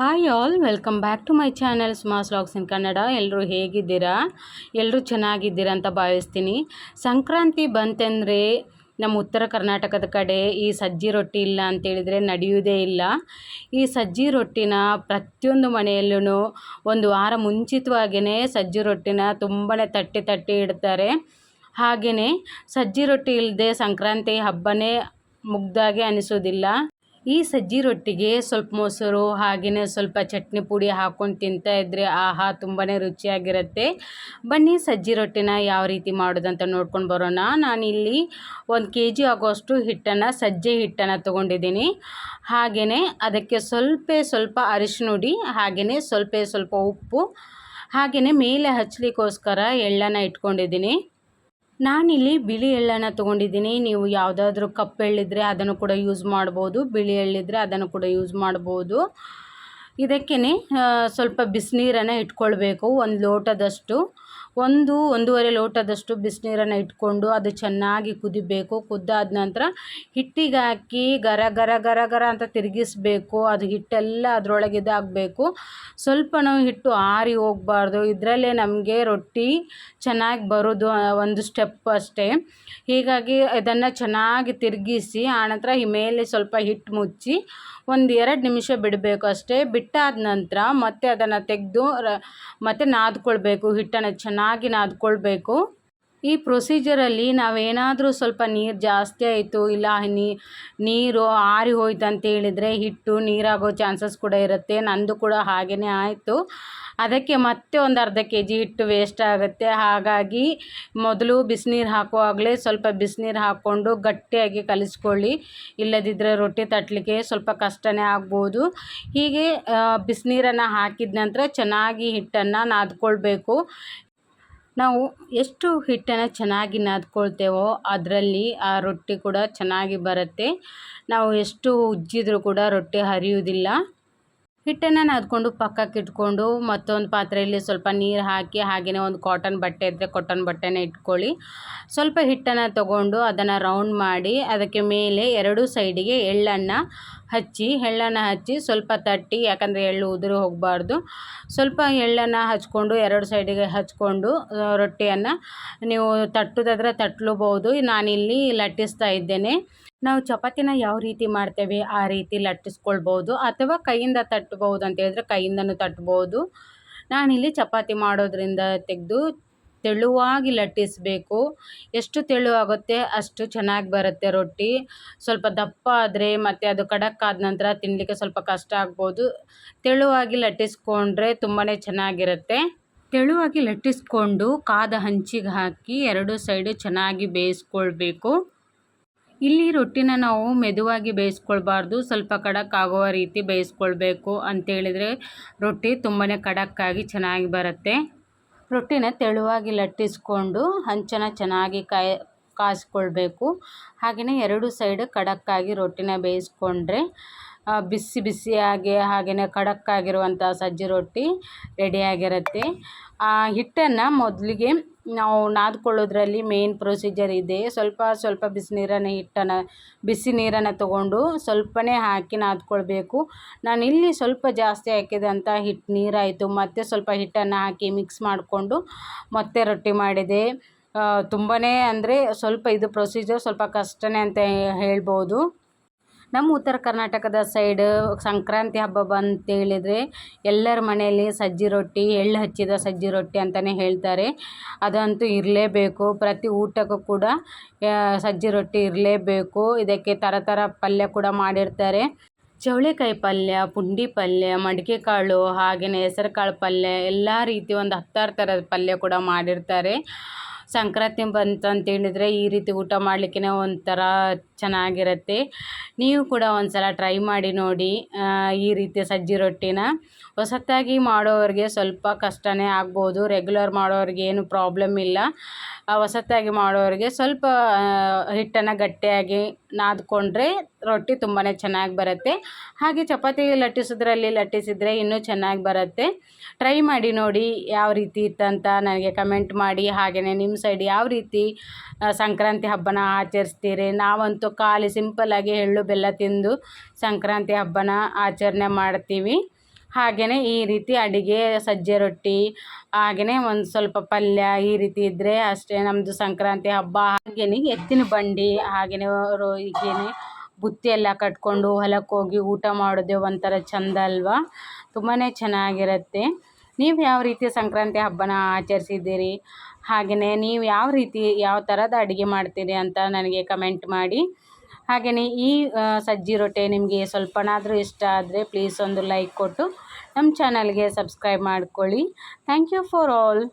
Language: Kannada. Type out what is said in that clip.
Hi all, welcome back to my channel ಸ್ಮಾಸ್ ವ್ಲಾಗ್ಸ್ ಇನ್ ಕನ್ನಡ. ಎಲ್ಲರೂ ಹೇಗಿದ್ದೀರಾ? ಎಲ್ಲರೂ ಚೆನ್ನಾಗಿದ್ದೀರಾ ಅಂತ ಭಾವಿಸ್ತೀನಿ. ಸಂಕ್ರಾಂತಿ ಬಂತೆಂದರೆ ನಮ್ಮ ಉತ್ತರ ಕರ್ನಾಟಕದ ಕಡೆ ಈ ಸಜ್ಜಿ ರೊಟ್ಟಿ ಇಲ್ಲ ಅಂತೇಳಿದರೆ ನಡೆಯುವುದೇ ಇಲ್ಲ. ಈ ಸಜ್ಜಿ ರೊಟ್ಟಿನ ಪ್ರತಿಯೊಂದು ಮನೆಯಲ್ಲೂ ಒಂದು ವಾರ ಮುಂಚಿತವಾಗಿಯೇ ಸಜ್ಜಿ ರೊಟ್ಟಿನ ತುಂಬಾ ತಟ್ಟಿ ಇಡ್ತಾರೆ. ಹಾಗೆಯೇ ಸಜ್ಜಿ ರೊಟ್ಟಿ ಇಲ್ಲದೆ ಸಂಕ್ರಾಂತಿ ಹಬ್ಬನೇ ಮುಗ್ದಾಗೆ ಅನಿಸೋದಿಲ್ಲ. ಈ ಸಜ್ಜಿ ರೊಟ್ಟಿಗೆ ಸ್ವಲ್ಪ ಮೊಸರು ಹಾಗೆಯೇ ಸ್ವಲ್ಪ ಚಟ್ನಿ ಪುಡಿ ಹಾಕ್ಕೊಂಡು ತಿಂತಾ ಇದ್ದರೆ ಆಹಾ ತುಂಬಾ ರುಚಿಯಾಗಿರುತ್ತೆ. ಬನ್ನಿ ಸಜ್ಜಿ ರೊಟ್ಟಿನ ಯಾವ ರೀತಿ ಮಾಡೋದಂತ ನೋಡ್ಕೊಂಡು ಬರೋಣ. ನಾನಿಲ್ಲಿ 1 kg ಆಗುವಷ್ಟು ಸಜ್ಜೆ ಹಿಟ್ಟನ್ನು ತೊಗೊಂಡಿದ್ದೀನಿ. ಹಾಗೆಯೇ ಅದಕ್ಕೆ ಸ್ವಲ್ಪ ಅರಿಶಿನ ಹುಡಿ, ಹಾಗೆಯೇ ಸ್ವಲ್ಪ ಉಪ್ಪು, ಹಾಗೆಯೇ ಮೇಲೆ ಹಚ್ಚಲಿಕ್ಕೋಸ್ಕರ ಎಳ್ಳನ್ನು ಇಟ್ಕೊಂಡಿದ್ದೀನಿ. ನಾನಿಲ್ಲಿ ಬಿಳಿ ಎಳ್ಳನ್ನು ತೊಗೊಂಡಿದ್ದೀನಿ. ನೀವು ಯಾವುದಾದ್ರೂ ಕಪ್ಪು ಎಳ್ಳಿದ್ರೆ ಅದನ್ನು ಕೂಡ ಯೂಸ್ ಮಾಡ್ಬೋದು, ಬಿಳಿ ಎಳ್ಳಿದ್ರೆ ಅದನ್ನು ಕೂಡ ಯೂಸ್ ಮಾಡ್ಬೋದು. ಇದಕ್ಕೇ ಸ್ವಲ್ಪ ಬಿಸಿನೀರನ್ನು ಇಟ್ಕೊಳ್ಬೇಕು. 1 ಲೋಟದಷ್ಟು, 1-1.5 ಲೋಟದಷ್ಟು ಬಿಸಿನೀರನ್ನು ಇಟ್ಕೊಂಡು ಅದು ಚೆನ್ನಾಗಿ ಕುದಿಬೇಕು. ಕುದ್ದಾದ ನಂತರ ಹಿಟ್ಟಿಗೆ ಹಾಕಿ ಗರ ಗರ ಗರ ಗರ ಅಂತ ತಿರುಗಿಸ್ಬೇಕು. ಅದು ಹಿಟ್ಟೆಲ್ಲ ಅದರೊಳಗೆ ಇದಾಗಬೇಕು. ಸ್ವಲ್ಪನೂ ಹಿಟ್ಟು ಆರಿ ಹೋಗಬಾರ್ದು. ಇದರಲ್ಲೇ ನಮಗೆ ರೊಟ್ಟಿ ಚೆನ್ನಾಗಿ ಬರೋದು ಒಂದು ಸ್ಟೆಪ್ ಅಷ್ಟೇ. ಹೀಗಾಗಿ ಇದನ್ನು ಚೆನ್ನಾಗಿ ತಿರುಗಿಸಿ ಆನಂತರ ಮೇಲೆ ಸ್ವಲ್ಪ ಹಿಟ್ಟು ಮುಚ್ಚಿ 1-2 ನಿಮಿಷ ಬಿಡಬೇಕು ಅಷ್ಟೇ. ಬಿಟ್ಟಾದ ನಂತರ ಮತ್ತೆ ಅದನ್ನು ತೆಗೆದು ಮತ್ತೆ ನಾದ್ಕೊಳ್ಬೇಕು. ಹಿಟ್ಟನ್ನು ಚೆನ್ನಾಗಿ ನಾದ್ಕೊಳ್ಬೇಕು. ಈ ಪ್ರೊಸೀಜರಲ್ಲಿ ನಾವೇನಾದರೂ ಸ್ವಲ್ಪ ನೀರು ಜಾಸ್ತಿ ಆಯಿತು, ಇಲ್ಲ ನೀರು ಆರಿ ಹೋಯ್ತು ಅಂತ ಹೇಳಿದರೆ ಹಿಟ್ಟು ನೀರಾಗೋ ಚಾನ್ಸಸ್ ಕೂಡ ಇರುತ್ತೆ. ನಂದು ಕೂಡ ಹಾಗೆಯೇ ಆಯಿತು. ಅದಕ್ಕೆ ಮತ್ತೆ ಒಂದು ಅರ್ಧ kg ಹಿಟ್ಟು ವೇಸ್ಟ್ ಆಗುತ್ತೆ. ಹಾಗಾಗಿ ಮೊದಲು ಬಿಸಿನೀರು ಹಾಕುವಾಗಲೇ ಸ್ವಲ್ಪ ಬಿಸಿನೀರು ಹಾಕ್ಕೊಂಡು ಗಟ್ಟಿಯಾಗಿ ಕಲಿಸ್ಕೊಳ್ಳಿ. ಇಲ್ಲದಿದ್ದರೆ ರೊಟ್ಟಿ ತಟ್ಟಲಿಕ್ಕೆ ಸ್ವಲ್ಪ ಕಷ್ಟನೇ ಆಗ್ಬೋದು. ಹೀಗೆ ಬಿಸಿನೀರನ್ನು ಹಾಕಿದ ನಂತರ ಚೆನ್ನಾಗಿ ಹಿಟ್ಟನ್ನು ನಾದ್ಕೊಳ್ಬೇಕು. ನಾವು ಎಷ್ಟು ಹಿಟ್ಟನ್ನು ಚೆನ್ನಾಗಿ ನಾದ್ಕೊಳ್ತೇವೋ ಅದರಲ್ಲಿ ಆ ರೊಟ್ಟಿ ಕೂಡ ಚೆನ್ನಾಗಿ ಬರುತ್ತೆ. ನಾವು ಎಷ್ಟು ಉಜ್ಜಿದ್ರೂ ಕೂಡ ರೊಟ್ಟಿ ಹರಿಯುವುದಿಲ್ಲ. ಹಿಟ್ಟನ್ನು ನಾದ್ಕೊಂಡು ಪಕ್ಕಕ್ಕೆ ಇಟ್ಕೊಂಡು ಮತ್ತೊಂದು ಪಾತ್ರೆಯಲ್ಲಿ ಸ್ವಲ್ಪ ನೀರು ಹಾಕಿ, ಹಾಗೆಯೇ ಒಂದು ಕಾಟನ್ ಬಟ್ಟೆ ಇದ್ದರೆ ಕಾಟನ್ ಬಟ್ಟೆನ ಇಟ್ಕೊಳ್ಳಿ. ಸ್ವಲ್ಪ ಹಿಟ್ಟನ್ನು ತಗೊಂಡು ಅದನ್ನು ರೌಂಡ್ ಮಾಡಿ ಅದಕ್ಕೆ ಮೇಲೆ 2 ಸೈಡಿಗೆ ಎಳ್ಳನ್ನು ಹಚ್ಚಿ ಸ್ವಲ್ಪ ತಟ್ಟಿ, ಯಾಕಂದರೆ ಎಳ್ಳು ಉದುರಿ ಹೋಗಬಾರ್ದು. ಸ್ವಲ್ಪ ಎಳ್ಳನ್ನು ಹಚ್ಕೊಂಡು 2 ಸೈಡಿಗೆ ಹಚ್ಕೊಂಡು ರೊಟ್ಟಿಯನ್ನು ನೀವು ತಟ್ಟೋದಾದರೆ ತಟ್ಟಲೂಬಹುದು. ನಾನಿಲ್ಲಿ ಲಟ್ಟಿಸ್ತಾ ಇದ್ದೇನೆ. ನಾವು ಚಪಾತಿನ ಯಾವ ರೀತಿ ಮಾಡ್ತೇವೆ ಆ ರೀತಿ ಲಟ್ಟಿಸ್ಕೊಳ್ಬೋದು, ಅಥವಾ ಕೈಯಿಂದ ತಟ್ಟಬಹುದು ಅಂತ ಹೇಳಿದ್ರೆ ಕೈಯಿಂದನೂ ತಟ್ಬೋದು. ನಾನಿಲ್ಲಿ ಚಪಾತಿ ಮಾಡೋದ್ರಿಂದ ತೆಗೆದು ತೆಳುವಾಗಿ ಲಟ್ಟಿಸಬೇಕು. ಎಷ್ಟು ತೆಳುವಾಗುತ್ತೆ ಅಷ್ಟು ಚೆನ್ನಾಗಿ ಬರುತ್ತೆ ರೊಟ್ಟಿ. ಸ್ವಲ್ಪ ದಪ್ಪ ಆದರೆ ಮತ್ತು ಅದು ಖಡಕ್ ಆದ ನಂತರ ತಿನ್ನಲಿಕ್ಕೆ ಸ್ವಲ್ಪ ಕಷ್ಟ ಆಗ್ಬೋದು. ತೆಳುವಾಗಿ ಲಟ್ಟಿಸ್ಕೊಂಡ್ರೆ ತುಂಬಾ ಚೆನ್ನಾಗಿರುತ್ತೆ. ತೆಳುವಾಗಿ ಲಟ್ಟಿಸ್ಕೊಂಡು ಕಾದ ಹಂಚಿಗೆ ಹಾಕಿ 2 ಸೈಡು ಚೆನ್ನಾಗಿ ಬೇಯಿಸ್ಕೊಳ್ಬೇಕು. ಇಲ್ಲಿ ರೊಟ್ಟಿನ ನಾವು ಮೆದುವಾಗಿ ಬೇಯಿಸ್ಕೊಳ್ಬಾರ್ದು, ಸ್ವಲ್ಪ ಖಡಕ್ ಆಗುವ ರೀತಿ ಬೇಯಿಸ್ಕೊಳ್ಬೇಕು. ಅಂತೇಳಿದರೆ ರೊಟ್ಟಿ ತುಂಬಾ ಖಡಕ್ಕಾಗಿ ಚೆನ್ನಾಗಿ ಬರುತ್ತೆ. ರೊಟ್ಟಿನ ತೆಳುವಾಗಿ ಲಟ್ಟಿಸ್ಕೊಂಡು ಹಂಚನ್ನು ಚೆನ್ನಾಗಿ ಕಾಯಿಸ್ಕೊಳ್ಬೇಕು. ಹಾಗೆಯೇ 2 ಸೈಡ್ ಖಡಕ್ಕಾಗಿ ರೊಟ್ಟಿನ ಬೇಯಿಸ್ಕೊಂಡ್ರೆ ಬಿಸಿಯಾಗಿ ಹಾಗೆಯೇ ಖಡಕ್ಕಾಗಿರುವಂಥ ಸಜ್ಜಿ ರೊಟ್ಟಿ ರೆಡಿಯಾಗಿರುತ್ತೆ. ಹಿಟ್ಟನ್ನು ಮೊದಲಿಗೆ ನಾವು ನಾದ್ಕೊಳ್ಳೋದ್ರಲ್ಲಿ ಮೇನ್ ಪ್ರೊಸೀಜರ್ ಇದೆ. ಸ್ವಲ್ಪ ಬಿಸಿ ನೀರನ್ನು ತೊಗೊಂಡು ಸ್ವಲ್ಪನೇ ಹಾಕಿ ನಾದ್ಕೊಳ್ಬೇಕು. ನಾನಿಲ್ಲಿ ಸ್ವಲ್ಪ ಜಾಸ್ತಿ ಹಾಕಿದಂಥ ನೀರಾಯಿತು. ಮತ್ತು ಸ್ವಲ್ಪ ಹಿಟ್ಟನ್ನು ಹಾಕಿ ಮಿಕ್ಸ್ ಮಾಡಿಕೊಂಡು ಮತ್ತೆ ರೊಟ್ಟಿ ಮಾಡಿದೆ. ತುಂಬಾ ಅಂದರೆ ಸ್ವಲ್ಪ ಇದು ಪ್ರೊಸೀಜರ್ ಸ್ವಲ್ಪ ಕಷ್ಟನೇ ಅಂತ ಹೇಳ್ಬೋದು. ನಮ್ಮ ಉತ್ತರ ಕರ್ನಾಟಕದ ಸೈಡ್ ಸಂಕ್ರಾಂತಿ ಹಬ್ಬ ಬಂತೇಳಿದರೆ ಎಲ್ಲರ ಮನೆಯಲ್ಲಿ ಸಜ್ಜಿ ರೊಟ್ಟಿ, ಎಳ್ಳು ಹಚ್ಚಿದ ಸಜ್ಜಿ ರೊಟ್ಟಿ ಅಂತಲೇ ಹೇಳ್ತಾರೆ. ಅದಂತೂ ಇರಲೇಬೇಕು. ಪ್ರತಿ ಊಟಕ್ಕೂ ಕೂಡ ಸಜ್ಜಿ ರೊಟ್ಟಿ ಇರಲೇಬೇಕು. ಇದಕ್ಕೆ ಥರ ಪಲ್ಯ ಕೂಡ ಮಾಡಿರ್ತಾರೆ. ಚೌಳಿಕಾಯಿ ಪಲ್ಯ, ಪುಂಡಿ ಪಲ್ಯ, ಮಡಿಕೆ ಕಾಳು, ಹಾಗೆಯೇ ಹೆಸರು ಕಾಳು ಪಲ್ಯ, ಎಲ್ಲ ರೀತಿ ಒಂದು 10 ಥರದ ಪಲ್ಯ ಕೂಡ ಮಾಡಿರ್ತಾರೆ. ಸಂಕ್ರಾಂತಿ ಬಂತಂತೇಳಿದರೆ ಈ ರೀತಿ ಊಟ ಮಾಡಲಿಕ್ಕೆ ಒಂಥರ ಚೆನ್ನಾಗಿರುತ್ತೆ. ನೀವು ಕೂಡ ಒಂದು ಸಲ ಟ್ರೈ ಮಾಡಿ ನೋಡಿ ಈ ರೀತಿ ಸಜ್ಜಿ ರೊಟ್ಟಿನ. ಹೊಸತಾಗಿ ಮಾಡೋರಿಗೆ ಸ್ವಲ್ಪ ಕಷ್ಟನೇ ಆಗ್ಬೋದು, ರೆಗ್ಯುಲರ್ ಮಾಡೋರಿಗೆ ಏನು ಪ್ರಾಬ್ಲಮ್ ಇಲ್ಲ. ಹೊಸತಾಗಿ ಮಾಡೋರಿಗೆ ಸ್ವಲ್ಪ ಹಿಟ್ಟನ್ನು ಗಟ್ಟಿಯಾಗಿ ನಾದ್ಕೊಂಡ್ರೆ ರೊಟ್ಟಿ ತುಂಬಾ ಚೆನ್ನಾಗಿ ಬರುತ್ತೆ. ಹಾಗೆ ಚಪಾತಿ ಲಟ್ಟಿಸಿದರೆ ಇನ್ನೂ ಚೆನ್ನಾಗಿ ಬರುತ್ತೆ. ಟ್ರೈ ಮಾಡಿ ನೋಡಿ ಯಾವ ರೀತಿ ಇತ್ತಂತ ನನಗೆ ಕಮೆಂಟ್ ಮಾಡಿ. ಹಾಗೆಯೇ ನಿಮ್ಮ ಸೈಡ್ ಯಾವ ರೀತಿ ಸಂಕ್ರಾಂತಿ ಹಬ್ಬನ ಆಚರಿಸ್ತೀರಿ? ನಾವಂತೂ ಖಾಲಿ ಸಿಂಪಲ್ಲಾಗಿ ಎಳ್ಳು ಬೆಲ್ಲ ತಿಂದು ಸಂಕ್ರಾಂತಿ ಹಬ್ಬನ ಆಚರಣೆ ಮಾಡ್ತೀವಿ. ಹಾಗೆಯೇ ಈ ರೀತಿ ಅಡುಗೆ ಸಜ್ಜೆ ರೊಟ್ಟಿ ಹಾಗೆಯೇ ಒಂದು ಸ್ವಲ್ಪ ಪಲ್ಯ ಈ ರೀತಿ ಇದ್ದರೆ ಅಷ್ಟೇ ನಮ್ಮದು ಸಂಕ್ರಾಂತಿ ಹಬ್ಬ. ಹಾಗೆಯೇ ಎತ್ತಿನ ಬಂಡಿ ಹಾಗೆಯೇ ಹೀಗೇನೆ ಬುತ್ತಿ ಎಲ್ಲ ಕಟ್ಕೊಂಡು ಹೊಲಕ್ಕೆ ಹೋಗಿ ಊಟ ಮಾಡೋದೇ ಒಂಥರ ಚೆಂದ ಅಲ್ವಾ, ತುಂಬಾ ಚೆನ್ನಾಗಿರುತ್ತೆ. ನೀವು ಯಾವ ರೀತಿ ಸಂಕ್ರಾಂತಿ ಹಬ್ಬನ ಆಚರಿಸಿದ್ದೀರಿ, ಹಾಗೆಯೇ ನೀವು ಯಾವ ಥರದ ಅಡುಗೆ ಮಾಡ್ತೀರಿ ಅಂತ ನನಗೆ ಕಮೆಂಟ್ ಮಾಡಿ. ಹಾಗೆಯೇ ಈ ಸಜ್ಜಿ ರೊಟ್ಟಿ ನಿಮಗೆ ಸ್ವಲ್ಪನಾದರೂ ಇಷ್ಟ ಆದರೆ ಪ್ಲೀಸ್ ಒಂದು ಲೈಕ್ ಕೊಟ್ಟು ನಮ್ಮ ಚಾನಲ್ಗೆ ಸಬ್ಸ್ಕ್ರೈಬ್ ಮಾಡ್ಕೊಳ್ಳಿ. Thank you for all.